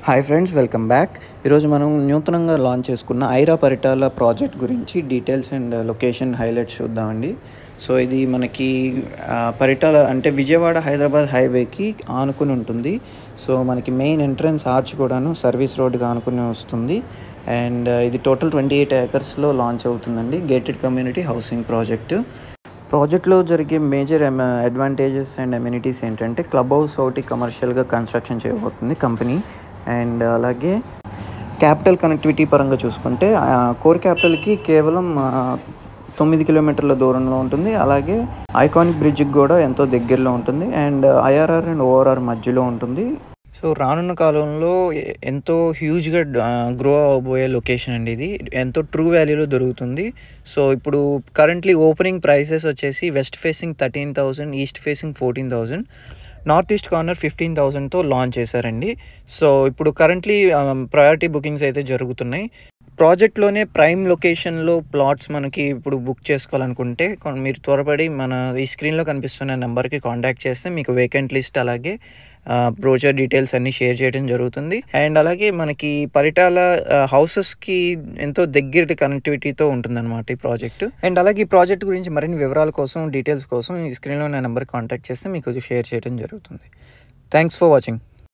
Hi friends, welcome back. ఈరోజు మనం నూతనంగా లాంచ్ చేసుకున్న ఐరా పరిటాల ప్రాజెక్ట్ గురించి డీటెయిల్స్ అండ్ లొకేషన్ హైలైట్స్ చూద్దామండి. సో ఇది మనకి పరిటాల అంటే విజయవాడ హైదరాబాద్ హైవేకి ఆనుకుని ఉంటుంది. సో మనకి మెయిన్ ఎంట్రన్స్ ఆర్చ్ కూడాను సర్వీస్ రోడ్డుగా ఆనుకుని వస్తుంది. అండ్ ఇది టోటల్ 28 ఏకర్స్లో లాంచ్ అవుతుందండి. గేటెడ్ కమ్యూనిటీ హౌసింగ్ ప్రాజెక్ట్లో జరిగే మేజర్ అడ్వాంటేజెస్ అండ్ అమ్యూనిటీస్ ఏంటంటే క్లబ్ హౌస్ ఒకటి కమర్షియల్గా కన్స్ట్రక్షన్ చేయబోతుంది కంపెనీ. అండ్ అలాగే క్యాపిటల్ కనెక్టివిటీ పరంగా చూసుకుంటే కోర్ క్యాపిటల్కి కేవలం 9 కిలోమీటర్ల దూరంలో ఉంటుంది. అలాగే ఐకానిక్ బ్రిడ్జ్కి కూడా ఎంతో దగ్గరలో ఉంటుంది. అండ్ ఐఆర్ఆర్ అండ్ ఓఆర్ఆర్ మధ్యలో ఉంటుంది. సో రానున్న కాలంలో ఎంతో హ్యూజ్గా గ్రో అవబోయే లొకేషన్ అండి. ఇది ఎంతో ట్రూ వాల్యూలో దొరుకుతుంది. సో ఇప్పుడు కరెంట్లీ ఓపెనింగ్ ప్రైసెస్ వచ్చేసి west facing 13,000, east facing 14,000, north east corner 15,000తో లాంచ్ చేశారండి. సో ఇప్పుడు కరెంట్లీ ప్రయారిటీ బుకింగ్స్ అయితే జరుగుతున్నాయి. ప్రాజెక్ట్లోనే ప్రైమ్ లొకేషన్లో ప్లాట్స్ మనకి ఇప్పుడు బుక్ చేసుకోవాలనుకుంటే మీరు త్వరపడి మన ఈ స్క్రీన్లో కనిపిస్తున్న నెంబర్కి కాంటాక్ట్ చేస్తే మీకు వేకెంట్ లిస్ట్ అలాగే బ్రోచర్ డీటెయిల్స్ అన్నీ షేర్ చేయడం జరుగుతుంది. అండ్ అలాగే మనకి పరిటాల హౌసెస్కి ఎంతో దగ్గర కనెక్టివిటీతో ఉంటుందన్నమాట ఈ ప్రాజెక్టు. అండ్ అలాగే ఈ ప్రాజెక్ట్ గురించి మరిన్ని వివరాల కోసం డీటెయిల్స్ కోసం ఈ స్క్రీన్లో నా నెంబర్కి కాంటాక్ట్ చేస్తే మీకు షేర్ చేయడం జరుగుతుంది. Thanks for watching.